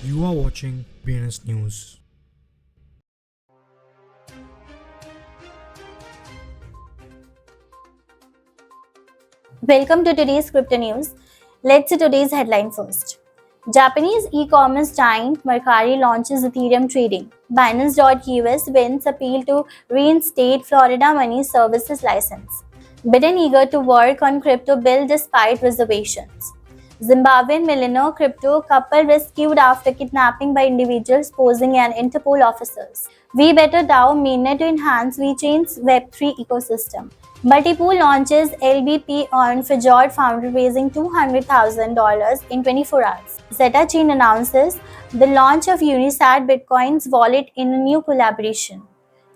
You are watching BNS News. Welcome to today's crypto news. Let's see today's headline first. Japanese e-commerce giant Mercari launches Ethereum trading. Binance.us wins appeal to reinstate Florida money services license. Biden eager to work on crypto bill despite reservations. Zimbabwean millionaire crypto couple rescued after kidnapping by individuals posing as Interpol officers. We Better DAO mainnet to enhance VeChain's Web3 ecosystem. Multipool launches LBP on Fajor Foundry raising $200,000 in 24 hours. Zeta Chain announces the launch of Unisat Bitcoin's wallet in a new collaboration.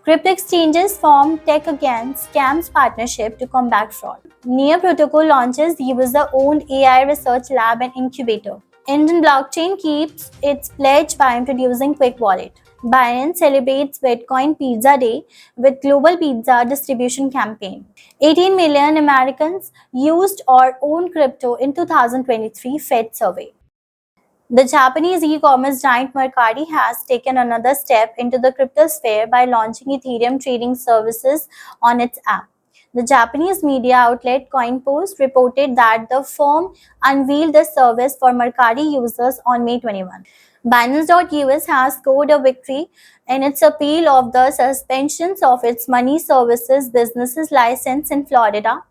Crypto exchanges form Tech Against Scams partnership to combat fraud. Near Protocol launches user-owned AI research lab and incubator. Indian blockchain keeps its pledge by introducing Quick Wallet. Binance celebrates Bitcoin Pizza Day with global pizza distribution campaign. 18 million Americans used or owned crypto in 2023 Fed survey. The Japanese e-commerce giant Mercari has taken another step into the crypto sphere by launching Ethereum trading services on its app. The Japanese media outlet CoinPost reported that the firm unveiled the service for Mercari users on May 21. Binance.us has scored a victory in its appeal of the suspensions of its money services businesses license in Florida.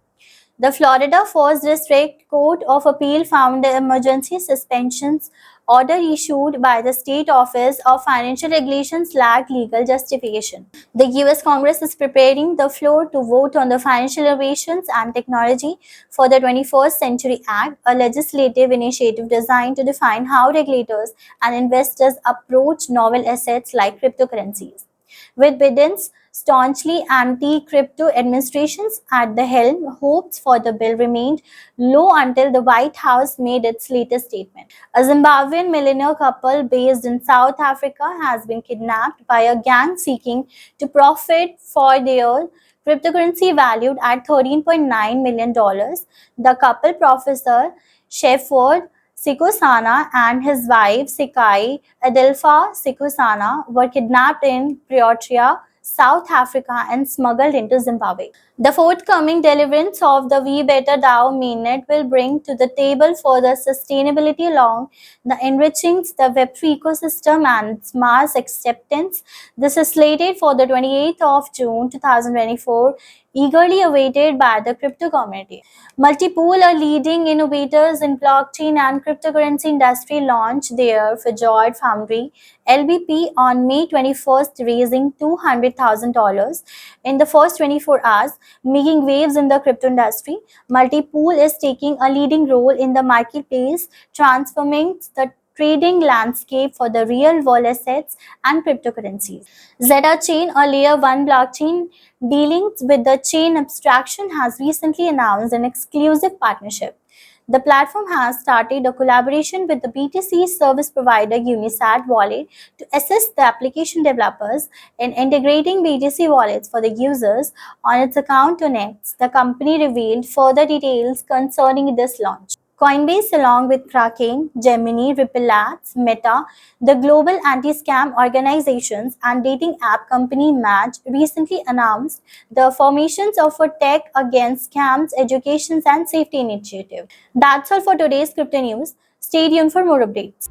The Florida First District Court of Appeal found the emergency suspensions order issued by the State Office of Financial Regulations lacked legal justification. The US Congress is preparing the floor to vote on the Financial Innovations and Technology for the 21st Century Act, a legislative initiative designed to define how regulators and investors approach novel assets like cryptocurrencies. With Biden's staunchly anti-crypto administrations at the helm, hopes for the bill remained low until the White House made its latest statement. A Zimbabwean millionaire couple based in South Africa has been kidnapped by a gang seeking to profit for their cryptocurrency valued at $13.9 million. The couple, Professor Shefford Sikosana and his wife Sikai Adelpha Sikosana were kidnapped in Pretoria, South Africa and smuggled into Zimbabwe. The forthcoming deliverance of the We Better DAO mainnet will bring to the table further sustainability along the enriching the Web3 ecosystem and its mass acceptance. This is slated for the 28th of June 2024, eagerly awaited by the crypto community. Multipool, a leading innovators in blockchain and cryptocurrency industry, launched their Fajor Foundry (LBP) on May 21st, raising $200,000 in the first 24 hours, making waves in the crypto industry. Multipool is taking a leading role in the marketplace, transforming the trading landscape for the real world assets and cryptocurrencies. Zeta Chain, a layer 1 blockchain dealing with the chain abstraction, has recently announced an exclusive partnership. The platform has started a collaboration with the BTC service provider Unisat Wallet to assist the application developers in integrating BTC wallets for the users on its account to Next. The company revealed further details concerning this launch. Coinbase, along with Kraken, Gemini, Ripple Labs, Meta, the global anti-scam organizations, and dating app company Match, recently announced the formations of a Tech Against Scams Education and Safety Initiative. That's all for today's crypto news. Stay tuned for more updates.